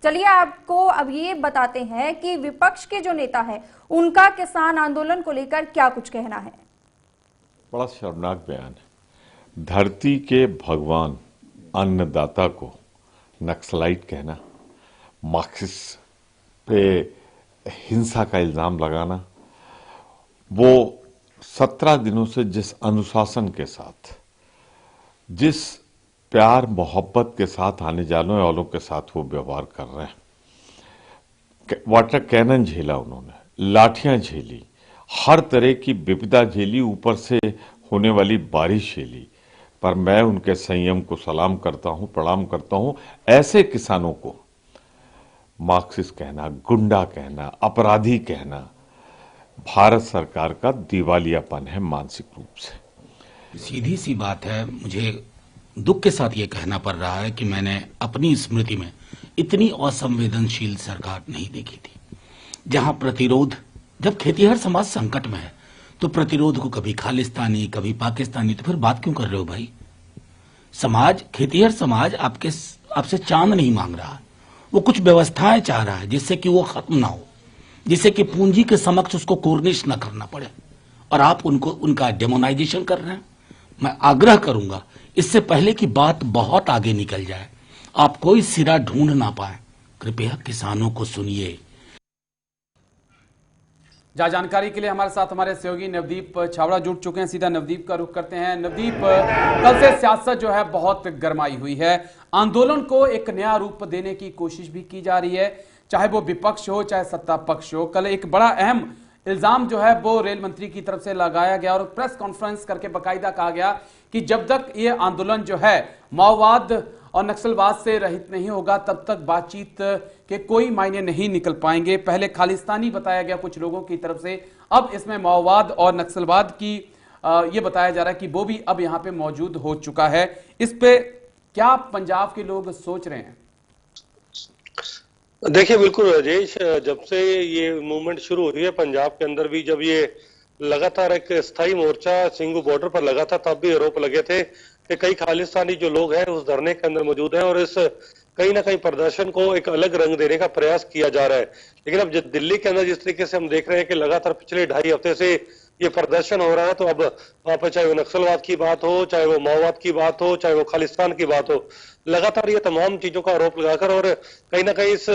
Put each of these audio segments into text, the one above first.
चलिए आपको अब ये बताते हैं कि विपक्ष के जो नेता है उनका किसान आंदोलन को लेकर क्या कुछ कहना है। बड़ा शर्मनाक बयान है। धरती के भगवान अन्नदाता को नक्सलाइट कहना, मार्क्सिस्ट पे हिंसा का इल्जाम लगाना, वो 17 दिनों से जिस अनुशासन के साथ, जिस प्यार मोहब्बत के साथ आने जाने वालों के साथ वो व्यवहार कर रहे हैं। वाटर कैनन झेला उन्होंने, लाठियां झेली, हर तरह की विपदा झेली, ऊपर से होने वाली बारिश झेली, पर मैं उनके संयम को सलाम करता हूं, प्रणाम करता हूं। ऐसे किसानों को मार्क्सिस्ट कहना, गुंडा कहना, अपराधी कहना भारत सरकार का दिवालियापन है मानसिक रूप से। सीधी सी बात है, मुझे दुख के साथ ये कहना पड़ रहा है कि मैंने अपनी स्मृति में इतनी असंवेदनशील सरकार नहीं देखी थी, जहां प्रतिरोध, जब खेतीहर समाज संकट में है तो प्रतिरोध को कभी खालिस्तानी कभी पाकिस्तानी, तो फिर बात क्यों कर रहे हो भाई? समाज, खेतीहर समाज आपसे चांद नहीं मांग रहा, वो कुछ व्यवस्थाएं चाह रहा है जिससे कि वो खत्म ना हो, जिससे कि पूंजी के समक्ष उसको कोर्निश न करना पड़े, और आप उनका डेमोनाइजेशन कर रहे हैं। मैं आग्रह करूंगा, इससे पहले कि बात बहुत आगे निकल जाए, आप कोई सिरा ढूंढ ना पाए, कृपया किसानों को सुनिए। जानकारी के लिए हमारे साथ हमारे सहयोगी नवदीप छावड़ा जुड़ चुके हैं। सीधा नवदीप का रुख करते हैं। नवदीप, कल से सियासत जो है बहुत गरमाई हुई है। आंदोलन को एक नया रूप देने की कोशिश भी की जा रही है, चाहे वो विपक्ष हो चाहे सत्ता पक्ष हो। कल एक बड़ा अहम इल्जाम जो है वो रेल मंत्री की तरफ से लगाया गया और प्रेस कॉन्फ्रेंस करके बाकायदा कहा गया कि जब तक ये आंदोलन जो है माओवाद और नक्सलवाद से रहित नहीं होगा तब तक बातचीत के कोई मायने नहीं निकल पाएंगे। पहले खालिस्तानी बताया गया कुछ लोगों की तरफ से, अब इसमें माओवाद और नक्सलवाद की ये बताया जा रहा है कि वो भी अब यहां पे मौजूद हो चुका है। इस पे क्या पंजाब के लोग सोच रहे हैं? देखिए, बिल्कुल राजेश, जब से ये मूवमेंट शुरू हुई है पंजाब के अंदर भी, जब ये लगातार एक स्थायी मोर्चा सिंगू बॉर्डर पर लगा था, तब भी आरोप लगे थे कि कई खालिस्तानी जो लोग हैं उस धरने के अंदर मौजूद हैं और इस कहीं ना कहीं प्रदर्शन को एक अलग रंग देने का प्रयास किया जा रहा है। लेकिन अब दिल्ली के अंदर जिस तरीके से हम देख रहे हैं कि लगातार पिछले 2.5 हफ्ते से ये प्रदर्शन हो रहा है, तो अब वहां पर चाहे वो नक्सलवाद की बात हो, चाहे वो माओवाद की बात हो, चाहे वो खालिस्तान की बात हो, लगातार ये तमाम चीजों का आरोप लगाकर और कहीं ना कहीं इस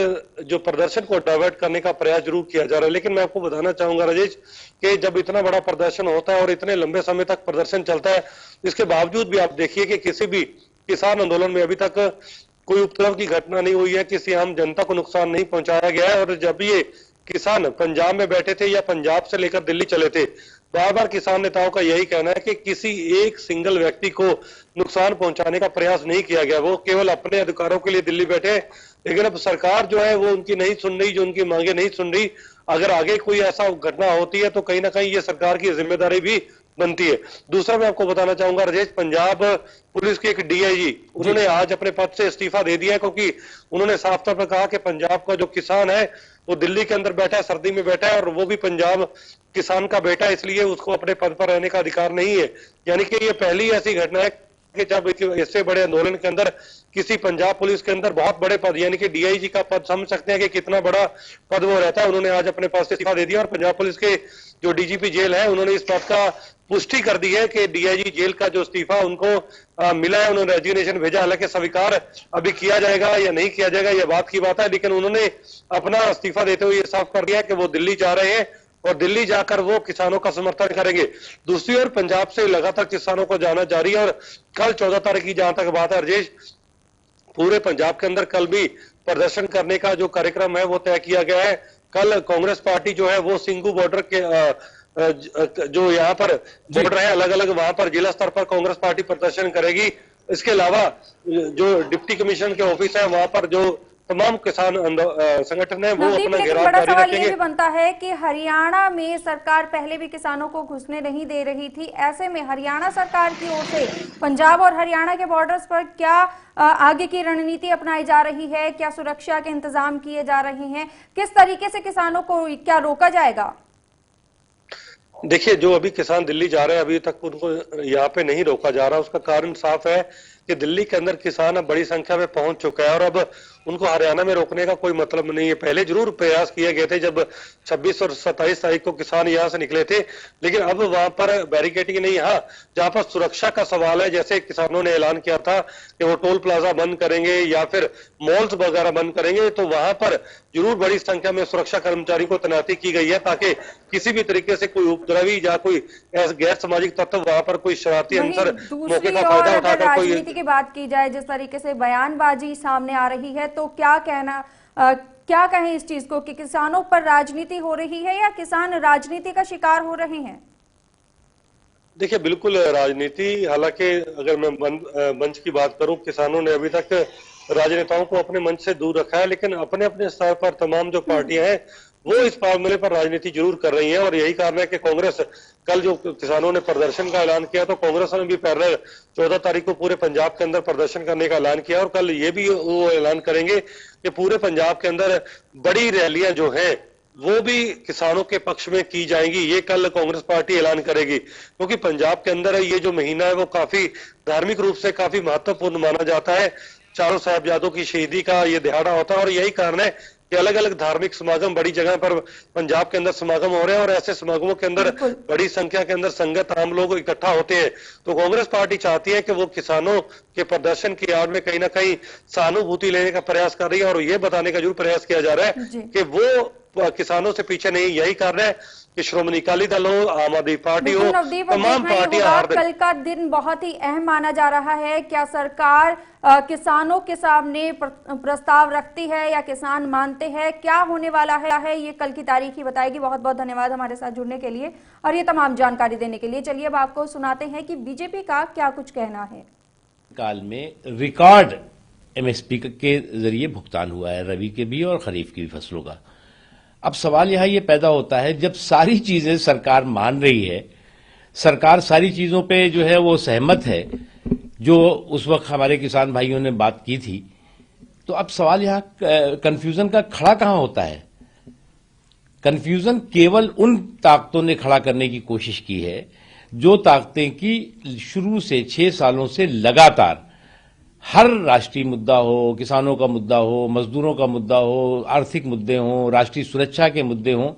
जो प्रदर्शन को डाइवर्ट करने का प्रयास जरूर किया जा रहा है। लेकिन मैं आपको बताना चाहूंगा राजेश कि जब इतना बड़ा प्रदर्शन होता है और इतने लंबे समय तक प्रदर्शन चलता है, इसके बावजूद भी आप देखिए कि किसी भी किसान आंदोलन में अभी तक कोई उपद्रव की घटना नहीं हुई है, किसी आम जनता को नुकसान नहीं पहुंचाया गया है। और जब ये किसान पंजाब में बैठे थे या पंजाब से लेकर दिल्ली चले थे, बार बार किसान नेताओं का यही कहना है कि किसी एक सिंगल व्यक्ति को नुकसान पहुंचाने का प्रयास नहीं किया गया, वो केवल अपने अधिकारों के लिए दिल्ली बैठे। लेकिन अब सरकार जो है वो उनकी नहीं सुन रही, जो उनकी मांगे नहीं सुन रही। अगर आगे कोई ऐसा घटना होती है तो कहीं ना कहीं ये सरकार की जिम्मेदारी भी बनती है। दूसरा मैं आपको बताना चाहूंगा राजेश, पंजाब पुलिस के एक डीआईजी, उन्होंने आज अपने पद से इस्तीफा दे दिया, क्योंकि उन्होंने साफ तौर पर कहा कि पंजाब का जो किसान है वो दिल्ली के अंदर बैठा है, सर्दी में बैठा है, और वो भी पंजाब किसान का बेटा है, इसलिए उसको अपने पद पर रहने का अधिकार नहीं है। यानी कि ये पहली ऐसी घटना है कि जब इससे बड़े आंदोलन के अंदर किसी पंजाब पुलिस के अंदर बहुत बड़े पद, यानी कि डीआईजी का पद, समझ सकते हैं कि कितना बड़ा पद वो रहता है, उन्होंने आज अपने पद से इस्तीफा दे दिया। और पंजाब पुलिस के जो डीजीपी जेल है, उन्होंने इस बात का पुष्टि कर दी है कि डीआईजी जेल का जो इस्तीफा उनको मिला है, उन्होंने रेजिग्नेशन भेजा। हालांकि स्वीकार अभी किया जाएगा या नहीं किया जाएगा ये बात की बात है, लेकिन उन्होंने अपना इस्तीफा देते हुए ये साफ कर दिया कि वो दिल्ली जा रहे हैं और दिल्ली जाकर वो किसानों का समर्थन करेंगे। दूसरी ओर पंजाब से लगातार किसानों को जाना जारी है और कल 14 तारीख की जहां तक बात है राजेश, पूरे पंजाब के अंदर कल भी प्रदर्शन करने का जो कार्यक्रम है वो तय किया गया है। कल कांग्रेस पार्टी जो है वो सिंगू बॉर्डर के जो यहाँ पर बॉर्डर है अलग अलग, वहां पर जिला स्तर पर कांग्रेस पार्टी प्रदर्शन करेगी। इसके अलावा जो डिप्टी कमिश्नर के ऑफिस है वहां पर जो तमाम किसान संगठन है वो अपना घेराव बड़ा जारी सवाल ये रखेंगे। भी बनता है कि हरियाणा में सरकार पहले भी किसानों को घुसने नहीं दे रही थी, ऐसे में हरियाणा सरकार की ओर से पंजाब और हरियाणा के बॉर्डर्स पर क्या आगे की रणनीति अपनाई जा रही है? क्या सुरक्षा के इंतजाम किए जा रहे हैं? किस तरीके से किसानों को क्या रोका जाएगा? देखिए, जो अभी किसान दिल्ली जा रहे हैं अभी तक उनको यहाँ पे नहीं रोका जा रहा, उसका कारण साफ है कि दिल्ली के अंदर किसान अब बड़ी संख्या में पहुंच चुका है और अब उनको हरियाणा में रोकने का कोई मतलब नहीं है। पहले जरूर प्रयास किए गए थे जब 26 और 27 तारीख को किसान यहां से निकले थे, लेकिन अब वहां पर बैरिकेडिंग नहीं। हाँ, जहां पर सुरक्षा का सवाल है, जैसे किसानों ने ऐलान किया था कि वो टोल प्लाजा बंद करेंगे या फिर मॉल्स वगैरह बंद करेंगे, तो वहां पर जरूर बड़ी संख्या में सुरक्षा कर्मचारी को तैनाती की गई है ताकि किसी भी तरीके से कोई उपद्रवी या कोई गैर सामाजिक तत्व वहां पर कोई शरारती अंसर मौके का फायदा उठाकर कोई राजनीति की बात की जाए, जिस तरीके से बयानबाजी सामने आ रही है, तो क्या कहना क्या कहें इस चीज को कि किसानों पर राजनीति हो रही है या किसान राजनीति का शिकार हो रहे हैं? देखिए, बिल्कुल राजनीति, हालांकि अगर मैं मंच की बात करूं, किसानों ने अभी तक राजनेताओं को अपने मंच से दूर रखा है, लेकिन अपने अपने स्तर पर तमाम जो पार्टियां हैं वो इस मामले पर राजनीति जरूर कर रही हैं। और यही कारण है कि कांग्रेस, कल जो किसानों ने प्रदर्शन का ऐलान किया, तो कांग्रेस ने भी पैरेलल 14 तारीख को पूरे पंजाब के अंदर प्रदर्शन करने का ऐलान किया और कल ये भी वो ऐलान करेंगे कि पूरे पंजाब के अंदर बड़ी रैलियां जो हैं वो भी किसानों के पक्ष में की जाएंगी। ये कल कांग्रेस पार्टी ऐलान करेगी, क्योंकि पंजाब के अंदर ये जो महीना है वो काफी धार्मिक रूप से काफी महत्वपूर्ण माना जाता है। चारों साहिबजादों की शहीदी का ये दिहाड़ा होता है और यही कारण है कि अलग अलग धार्मिक समागम बड़ी जगह पर पंजाब के अंदर समागम हो रहे हैं और ऐसे समागमों के अंदर बड़ी संख्या के अंदर संगत आम लोग इकट्ठा होते हैं। तो कांग्रेस पार्टी चाहती है कि वो किसानों के प्रदर्शन की आड़ में कहीं ना कहीं सहानुभूति लेने का प्रयास कर रही है और ये बताने का जरूर प्रयास किया जा रहा है कि वो किसानों से पीछे नहीं। यही कारण है कि श्रोमणी अकाली दल हो, आम आदमी पार्टी हो, तमाम पार्टियां कल का दिन बहुत ही अहम माना जा रहा है। क्या सरकार किसानों के सामने प्रस्ताव रखती है या किसान मानते हैं? क्या होने वाला है ये कल की तारीख ही बताएगी। बहुत बहुत धन्यवाद हमारे साथ जुड़ने के लिए और ये तमाम जानकारी देने के लिए। चलिए अब आपको सुनाते हैं कि बीजेपी का क्या कुछ कहना है। काल में रिकॉर्ड एमएसपी के जरिए भुगतान हुआ है, रबी के भी और खरीफ की भी फसलों का। अब सवाल यहां ये पैदा होता है, जब सारी चीजें सरकार मान रही है, सरकार सारी चीजों पे जो है वो सहमत है, जो उस वक्त हमारे किसान भाइयों ने बात की थी, तो अब सवाल यहां कंफ्यूजन का खड़ा कहां होता है? कंफ्यूजन केवल उन ताकतों ने खड़ा करने की कोशिश की है जो ताकतें की शुरू से 6 सालों से लगातार हर राष्ट्रीय मुद्दा हो, किसानों का मुद्दा हो, मजदूरों का मुद्दा हो, आर्थिक मुद्दे हो, राष्ट्रीय सुरक्षा के मुद्दे हो,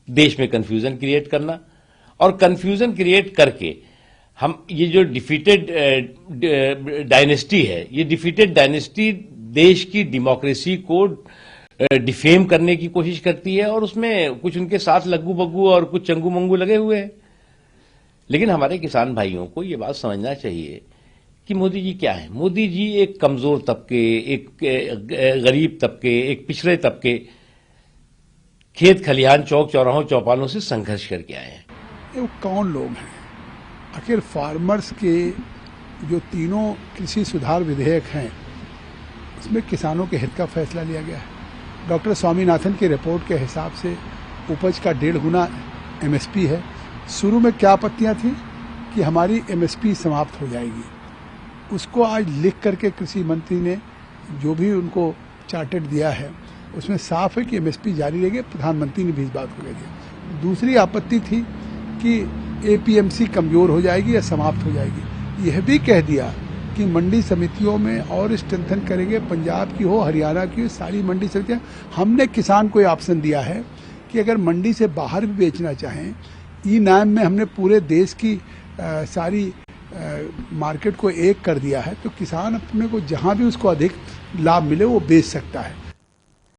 देश में कंफ्यूजन क्रिएट करना और कंफ्यूजन क्रिएट करके हम ये जो डिफीटेड डायनेस्टी है, ये डिफीटेड डायनेस्टी देश की डेमोक्रेसी को डिफेम करने की कोशिश करती है और उसमें कुछ उनके साथ लग्गू बग्गू और कुछ चंगू मंगू लगे हुए हैं। लेकिन हमारे किसान भाइयों को ये बात समझना चाहिए कि मोदी जी क्या है। मोदी जी एक कमजोर तबके, एक गरीब तबके, एक पिछड़े तबके, खेत खलिहान चौक चौराहों चौपालों से संघर्ष करके आए हैं। वो कौन लोग हैं? आखिर फार्मर्स के जो तीनों कृषि सुधार विधेयक हैं उसमें किसानों के हित का फैसला लिया गया है। डॉक्टर स्वामीनाथन की रिपोर्ट के हिसाब से उपज का 1.5 गुना एमएसपी है। शुरू में क्या आपत्तियां थी कि हमारी एमएसपी समाप्त हो जाएगी, उसको आज लिख करके कृषि मंत्री ने जो भी उनको चार्टर दिया है उसमें साफ है कि एमएसपी जारी रहेगी। प्रधानमंत्री ने भी इस बात को कह दिया। दूसरी आपत्ति थी कि एपीएमसी कमजोर हो जाएगी या समाप्त हो जाएगी। यह भी कह दिया कि मंडी समितियों में और स्ट्रेंथन करेंगे, पंजाब की हो, हरियाणा की हो, सारी मंडी समितियां। हमने किसान को ऑप्शन दिया है कि अगर मंडी से बाहर भी बेचना चाहें, ई नाम में हमने पूरे देश की सारी मार्केट को एक कर दिया है, तो किसान अपने को जहां भी उसको अधिक लाभ मिले वो बेच सकता है।